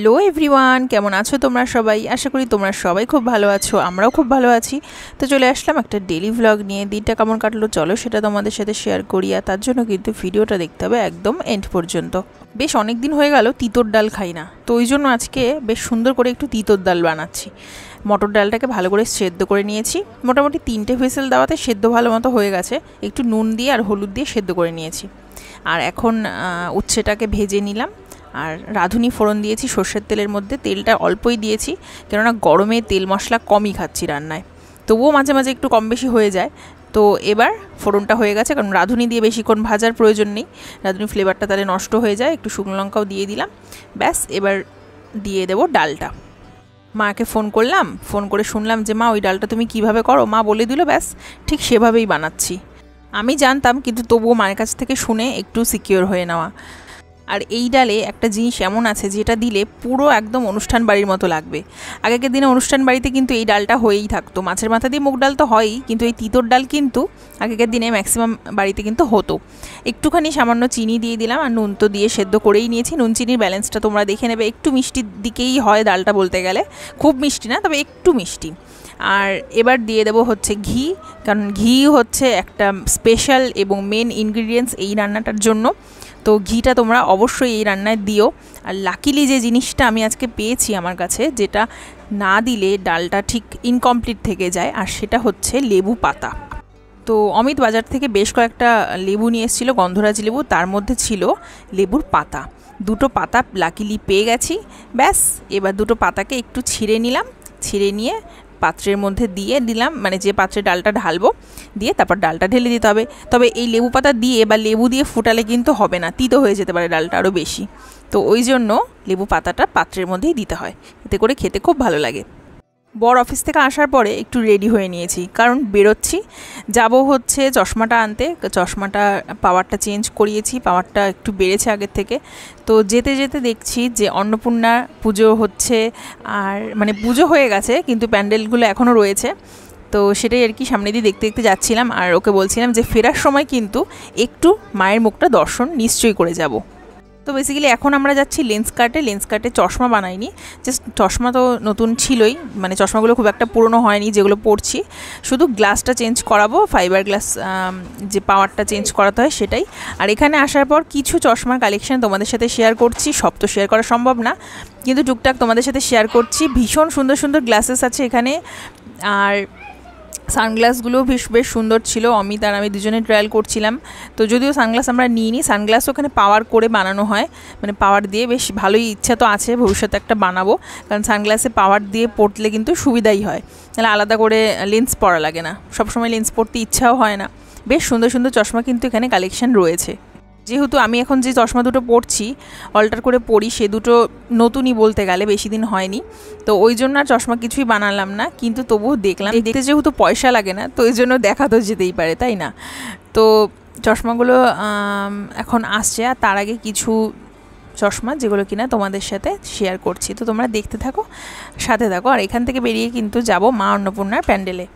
Hello everyone, কেমন আছো তোমরা সবাই? আশা করি তোমরা সবাই খুব ভালো আছো, আমরাও খুব ভালো আছি। তো চলে আসলাম একটা ডেলি ভ্লগ নিয়ে। দিনটা কেমন কাটলো চলো সেটা তোমাদের সাথে শেয়ার করি, আর তার জন্য কিন্তু ভিডিওটা দেখতে হবে একদম এন্ড পর্যন্ত। বেশ অনেক দিন হয়ে গেল তিতর ডাল খাই না, তো ওই জন্য আজকে বেশ সুন্দর করে একটু তিতর ডাল বানাচ্ছি। মটর ডালটাকে ভালো করে সেদ্ধ করে নিয়েছি, মোটামুটি 3টে হুইসেল দেওয়াতে সেদ্ধ ভালো মতো হয়ে গেছে। একটু নুন দিয়ে আর হলুদ দিয়ে সেদ্ধ করে নিয়েছি। আর এখন উচ্ছেটাকে ভেজে নিলাম, আর রাঁধুনি ফোড়ন দিয়েছি সর্ষের তেলের মধ্যে। তেলটা অল্পই দিয়েছি, কেননা গরমে তেল মশলা কমই খাচ্ছি রান্নায়, তবুও মাঝে মাঝে একটু কম বেশি হয়ে যায়। তো এবার ফোড়নটা হয়ে গেছে, কারণ রাঁধুনি দিয়ে বেশিক্ষণ ভাজার প্রয়োজন নেই, রাঁধুনি ফ্লেভারটা তাহলে নষ্ট হয়ে যায়। একটু শুকনো লঙ্কাও দিয়ে দিলাম, ব্যাস। এবার দিয়ে দেবো ডালটা। মাকে ফোন করলাম, ফোন করে শুনলাম যে মা ওই ডালটা তুমি কিভাবে করো। মা বলে দিল, ব্যাস ঠিক সেভাবেই বানাচ্ছি। আমি জানতাম, কিন্তু তবুও মায়ের কাছ থেকে শুনে একটু সিকিওর হয়ে নেওয়া। আর এই ডালে একটা জিনিস এমন আছে যেটা দিলে পুরো একদম অনুষ্ঠান বাড়ির মতো লাগবে। আগেকার দিনে অনুষ্ঠান বাড়িতে কিন্তু এই ডালটা হয়েই থাকতো। মাছের মাথা দিয়ে মুগ ডাল তো হয়ই, কিন্তু এই তিতর ডাল কিন্তু আগেকার দিনে ম্যাক্সিমাম বাড়িতে কিন্তু হতো। একটুখানি সামান্য চিনি দিয়ে দিলাম, আর নুন তো দিয়ে সেদ্ধ করেই নিয়েছি। নুন চিনির ব্যালেন্সটা তোমরা দেখে নেবে, একটু মিষ্টির দিকেই হয় ডালটা বলতে গেলে, খুব মিষ্টি না, তবে একটু মিষ্টি। আর এবার দিয়ে দেবো হচ্ছে ঘি, কারণ ঘি হচ্ছে একটা স্পেশাল এবং মেন ইনগ্রিডিয়েন্টস এই রান্নাটার জন্য। তো ঘিটা তোমরা অবশ্যই এই রান্নায় দিও। আর লাকিলি যে জিনিসটা আমি আজকে পেয়েছি আমার কাছে, যেটা না দিলে ডালটা ঠিক ইনকমপ্লিট থেকে যায়, আর সেটা হচ্ছে লেবু পাতা। তো অমিত বাজার থেকে বেশ কয়েকটা লেবু নিয়ে এসেছিলো, গন্ধরাজ লেবু, তার মধ্যে ছিল লেবুর পাতা। দুটো পাতা লাকিলি পেয়ে গেছি, ব্যাস। এবার দুটো পাতাকে একটু ছিঁড়ে নিলাম, ছিঁড়ে নিয়ে পাত্রের মধ্যে দিয়ে দিলাম, মানে যে পাত্রে ডালটা ঢালবো, দিয়ে তারপর ডালটা ঢেলে দিতে হবে। তবে এই লেবু পাতা দিয়ে বা লেবু দিয়ে ফুটালে কিন্তু হবে না, তিতো হয়ে যেতে পারে ডালটা আরও বেশি। তো ওই জন্য লেবু পাতাটা পাত্রের মধ্যেই দিতে হয়, এতে করে খেতে খুব ভালো লাগে। বর অফিস থেকে আসার পরে একটু রেডি হয়ে নিয়েছি, কারণ বেরোচ্ছি, যাব হচ্ছে চশমাটা আনতে। চশমাটা পাওয়ারটা চেঞ্জ করিয়েছি, পাওয়ারটা একটু বেড়েছে আগের থেকে। তো যেতে যেতে দেখছি যে অন্নপূর্ণা পুজো হচ্ছে, আর মানে পুজো হয়ে গেছে কিন্তু প্যান্ডেলগুলো এখনও রয়েছে। তো সেটাই আর কি সামনে দিয়ে দেখতে দেখতে যাচ্ছিলাম, আর ওকে বলছিলাম যে ফেরার সময় কিন্তু একটু মায়ের মুখটা দর্শন নিশ্চয়ই করে যাব। তো বেসিক্যালি এখন আমরা যাচ্ছি লেন্সকার্টে চশমা বানাইনি, জাস্ট চশমা তো নতুন ছিলই, মানে চশমাগুলো খুব একটা পুরনো হয়নি যেগুলো পড়ছি, শুধু গ্লাসটা চেঞ্জ করাবো, ফাইবার গ্লাস যে পাওয়ারটা চেঞ্জ করাতে হয় সেটাই। আর এখানে আসার পর কিছু চশমার কালেকশান তোমাদের সাথে শেয়ার করছি, সব তো শেয়ার করা সম্ভব না, কিন্তু টুকটাক তোমাদের সাথে শেয়ার করছি। ভীষণ সুন্দর সুন্দর গ্লাসেস আছে এখানে, আর সানগ্লাসগুলোও বেশ সুন্দর ছিল। অমিত আর আমি দুজনে ট্রায়াল করছিলাম। তো যদিও সানগ্লাস আমরা নিইনি, সানগ্লাস ওখানে পাওয়ার করে বানানো হয়, মানে পাওয়ার দিয়ে, বেশ ভালোই ইচ্ছা তো আছে ভবিষ্যতে একটা বানাবো, কারণ সানগ্লাসে পাওয়ার দিয়ে পড়লে কিন্তু সুবিধাই হয়, তাহলে আলাদা করে লেন্স পরা লাগে না, সবসময় লেন্স পরতে ইচ্ছাও হয় না। বেশ সুন্দর সুন্দর চশমা কিন্তু এখানে কালেকশান রয়েছে। যেহেতু আমি এখন যে চশমা দুটো পরছি, অল্টার করে পরি, সে দুটো নতুনই বলতে গেলে, বেশি দিন হয়নি, তো ওই জন্য আর চশমা কিছুই বানালাম না। কিন্তু তবুও দেখলাম, দেখতে যেহেতু পয়সা লাগে না, তো ওই জন্য দেখা তো যেতেই পারে, তাই না? তো চশমাগুলো এখন আসছে, আর তার আগে কিছু চশমা যেগুলো কিনা তোমাদের সাথে শেয়ার করছি, তো তোমরা দেখতে থাকো, সাথে থাকো। আর এখান থেকে বেরিয়ে কিন্তু যাব মা অন্নপূর্ণার প্যান্ডেলে।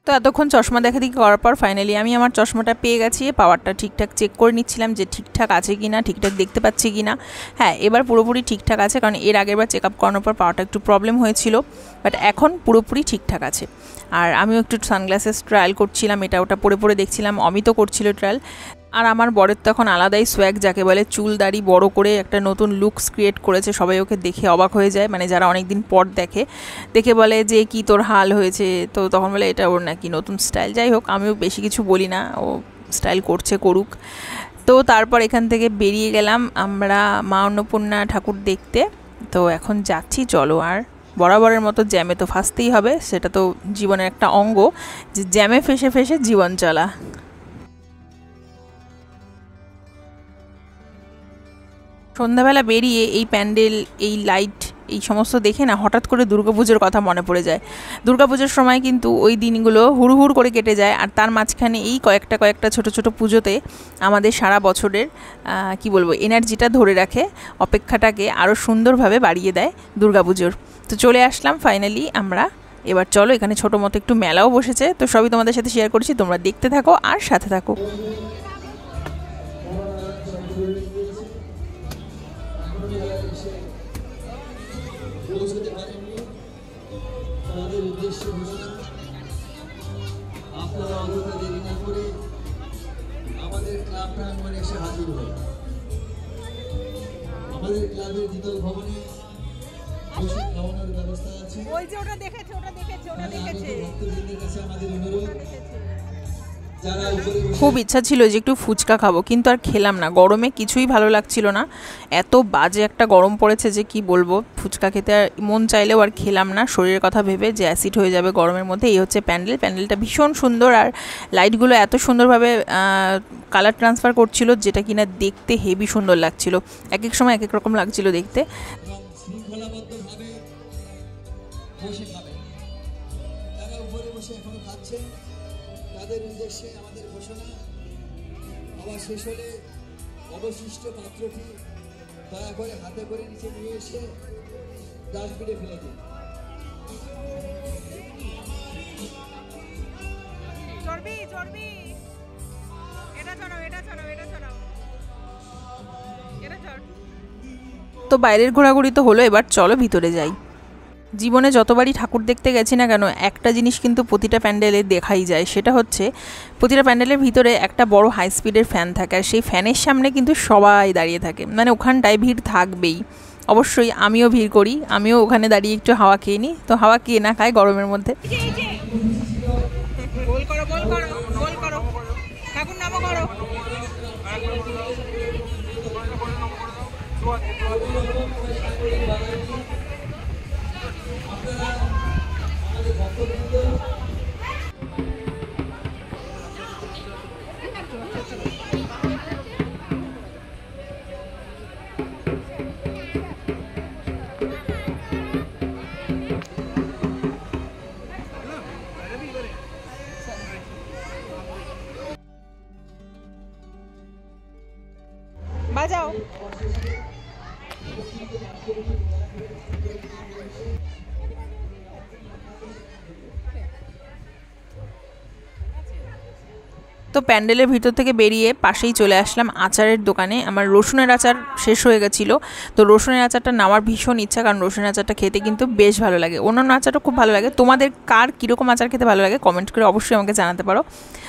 তো এতক্ষণ চশমা দেখাদেখি করার পর ফাইনালি আমি আমার চশমাটা পেয়ে গেছি। পাওয়ারটা ঠিকঠাক চেক করে নিচ্ছিলাম যে ঠিকঠাক আছে কি না, ঠিকঠাক দেখতে পাচ্ছি কি না। হ্যাঁ, এবার পুরোপুরি ঠিকঠাক আছে, কারণ এর আগেরবার চেক আপ করানোর পর পাওয়ারটা একটু প্রবলেম হয়েছিল, বাট এখন পুরোপুরি ঠিকঠাক আছে। আর আমিও একটু সানগ্লাসেস ট্রায়াল করছিলাম, এটা ওটা পরে দেখছিলাম, অমিতও করছিল ট্রায়াল। আর আমার বরের তো এখন আলাদাই সোয়াগ, যাকে বলে চুল দাড়ি বড় করে একটা নতুন লুকস ক্রিয়েট করেছে, সবাই ওকে দেখে অবাক হয়ে যায়, মানে যারা অনেক দিন পর দেখে বলে যে কি তোর হাল হয়েছে, তো তখন বলে এটা ওর নাকি নতুন স্টাইল। যাই হোক, আমিও বেশি কিছু বলি না, ও স্টাইল করছে করুক। তো তারপর এখান থেকে বেরিয়ে গেলাম আমরা মা অন্নপূর্ণা ঠাকুর দেখতে। তো এখন যাচ্ছি, চলো আর বরাবরের মতো জ্যামে তো ফাঁসতেই হবে, সেটা তো জীবনের একটা অঙ্গ, যে জ্যামে ফেসে ফেসে জীবন চলা। সন্ধ্যাবেলা বেরিয়ে এই প্যান্ডেল, এই লাইট, এই সমস্ত দেখে না হঠাৎ করে দুর্গাপুজোর কথা মনে পড়ে যায়। দুর্গাপুজোর সময় কিন্তু ওই দিনগুলো হুড় হুড় করে কেটে যায়, আর তার মাঝখানে এই কয়েকটা ছোট ছোট পুজোতে আমাদের সারা বছরের কি বলবো এনার্জিটা ধরে রাখে, অপেক্ষাটাকে আরও সুন্দরভাবে বাড়িয়ে দেয় দুর্গাপুজোর। তো চলে আসলাম ফাইনালি আমরা। এবার চলো, এখানে ছোটো মতো একটু মেলাও বসেছে, তো সবই তোমাদের সাথে শেয়ার করছি, তোমরা দেখতে থাকো আর সাথে থাকো। আপনারা অযথা দেরি না করে আমাদের ক্লাব প্রাঙ্গণে এসে হাজির হন। আমাদের ক্লাবের দ্বিতল ভবনে বসে খাওয়ানোর ব্যবস্থা আছে। ওই যে ওটা দেখেছে ভক্তবৃন্দের কাছে আমাদের অনুরোধ, খুব ইচ্ছা ছিল যে একটু ফুচকা খাবো, কিন্তু আর খেলাম না, গরমে কিছুই ভালো লাগছিল না, এত বাজে একটা গরম পড়েছে যে কি বলবো। ফুচকা খেতে মন চাইলেও আর খেলাম না, শরীরের কথা ভেবে যে অ্যাসিড হয়ে যাবে গরমের মধ্যে। এই হচ্ছে প্যান্ডেল, প্যান্ডেলটা ভীষণ সুন্দর, আর লাইটগুলো এত সুন্দরভাবে কালার ট্রান্সফার করছিল, যেটা কিনা দেখতে হেভি সুন্দর লাগছিল, এক এক সময় এক এক রকম লাগছিল দেখতে। শৃঙ্খলাবদ্ধভাবে বসে খাবেন। যারা উপরে বসে এখনো খাচ্ছেন তাদের উদ্দেশ্যে আমাদের ঘোষণা, খাওয়া শেষ হলে অবশিষ্ট পাত্রটি দয়া করে হাতে করে নিচে নিয়ে এসে ডাস্টবিনে ফেলে দিন। তো বাইরের ঘোরাঘুরি তো হলো, এবার চলো ভিতরে যাই। জীবনে যতবারই ঠাকুর দেখতে গেছি না কেন, একটা জিনিস কিন্তু প্রতিটা প্যান্ডেলে দেখাই যায়, সেটা হচ্ছে প্রতিটা প্যান্ডেলের ভিতরে একটা বড় হাই স্পিডের ফ্যান থাকে, আর সেই ফ্যানের সামনে কিন্তু সবাই দাঁড়িয়ে থাকে, মানে ওখানটায় ভিড় থাকবেই। অবশ্যই আমিও ভিড় করি, আমিও ওখানে দাঁড়িয়ে একটু হাওয়া খেয়ে নিই, তো হাওয়া কে না খায় গরমের মধ্যে। বাজাও। তো প্যান্ডেলের ভিতর থেকে বেরিয়ে পাশেই চলে আসলাম আচারের দোকানে। আমার রসুনের আচার শেষ হয়ে গেছিলো, তো রসুনের আচারটা নেওয়ার ভীষণ ইচ্ছা, কারণ রসুনের আচারটা খেতে কিন্তু বেশ ভালো লাগে, অন্যান্য আচারও খুব ভালো লাগে। তোমাদের কার কীরকম আচার খেতে ভালো লাগে কমেন্ট করে অবশ্যই আমাকে জানাতে পারো।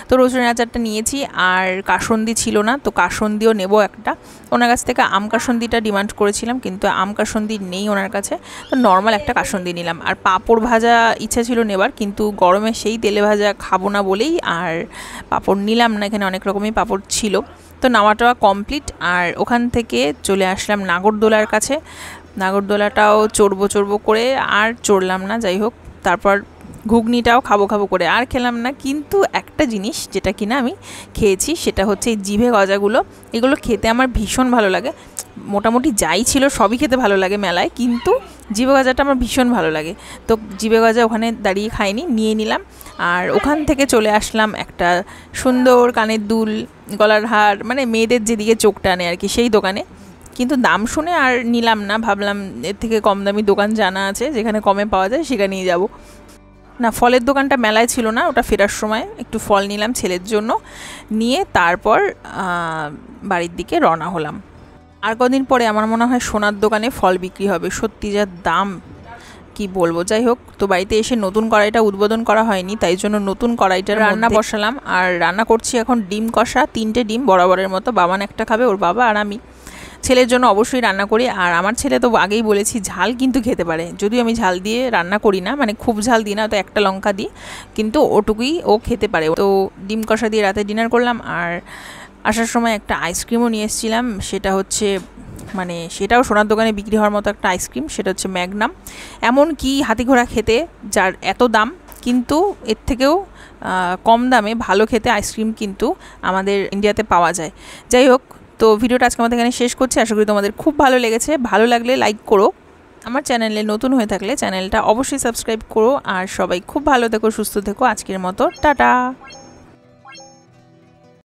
তো রসুনের আচারটা নিয়েছি, আর কাসন্দি ছিল না, তো কাসন্দিও নেব একটা। ওনার কাছ থেকে আম কাসন্দিটা ডিমান্ড করেছিলাম, কিন্তু আম কাসন্দি নেই ওনার কাছে, তো নর্মাল একটা কাসন্দি নিলাম। আর পাঁপড় ভাজা ইচ্ছা ছিল নেবার, কিন্তু গরমে সেই তেলে ভাজা খাবো না বলেই আর পাঁপড় নিলাম না, এখানে অনেক রকমই পাঁপড় ছিল। তো নামাটা কমপ্লিট, আর ওখান থেকে চলে আসলাম নাগরদোলার কাছে। নাগরদোলাটাও চড়বো করে আর চড়লাম না, যাই হোক। তারপর ঘুগনিটাও খাবো করে আর খেলাম না, কিন্তু একটা জিনিস যেটা কিনা আমি খেয়েছি সেটা হচ্ছে এই জিভে গজাগুলো। এগুলো খেতে আমার ভীষণ ভালো লাগে, মোটামুটি যাই ছিল সবই খেতে ভালো লাগে মেলায়, কিন্তু জিভে গজাটা আমার ভীষণ ভালো লাগে। তো জিভে গজা ওখানে দাঁড়িয়ে খাইনি, নিয়ে নিলাম। আর ওখান থেকে চলে আসলাম একটা সুন্দর কানের দুল, গলার হার, মানে মেয়েদের যেদিকে চোখ টানে আর কি, সেই দোকানে। কিন্তু দাম শুনে আর নিলাম না, ভাবলাম এর থেকে কম দামি দোকান জানা আছে, যেখানে কমে পাওয়া যায় সেখানেই যাব। না, ফলের দোকানটা মেলায় ছিল না, ওটা ফেরার সময় একটু ফল নিলাম ছেলের জন্য, নিয়ে তারপর বাড়ির দিকে রওনা হলাম। আর কদিন পরে আমার মনে হয় সোনার দোকানে ফল বিক্রি হবে, সত্যি যা দাম কি বলবো। যাই হোক, তো বাড়িতে এসে নতুন কড়াইটা উদ্বোধন করা হয়নি, তাই জন্য নতুন কড়াইটা রান্না বসালাম। আর রান্না করছি এখন ডিম কষা, 3টে ডিম বরাবরের মতো, বাবান একটা খাবে, ওর বাবা আর আমি। ছেলের জন্য অবশ্যই রান্না করি, আর আমার ছেলে তো আগেই বলেছি ঝাল কিন্তু খেতে পারে, যদিও আমি ঝাল দিয়ে রান্না করি না, মানে খুব ঝাল দিই না, তো একটা লঙ্কা দিই, কিন্তু ওটুকুই ও খেতে পারে। তো ডিম কষা দিয়ে রাতে ডিনার করলাম। আর আসার সময় একটা আইসক্রিমও নিয়ে এসেছিলাম, সেটা হচ্ছে মানে সেটাও সোনার দোকানে বিক্রি হওয়ার মতো একটা আইসক্রিম, সেটা হচ্ছে ম্যাগনাম। এমন কি হাতি ঘোড়া খেতে, যার এত দাম, কিন্তু এর থেকেও কম দামে ভালো খেতে আইসক্রিম কিন্তু আমাদের ইন্ডিয়াতে পাওয়া যায়। যাই হোক, তো ভিডিওটা আজকে আমাদের এখানে শেষ করছি। আশা করি তোমাদের খুব ভালো লেগেছে। ভালো লাগলে লাইক করো, আমার চ্যানেলে নতুন হয়ে থাকলে চ্যানেলটা অবশ্যই সাবস্ক্রাইব করো। আর সবাই খুব ভালো থেকো, সুস্থ থেকো। আজকের মতো টাটা।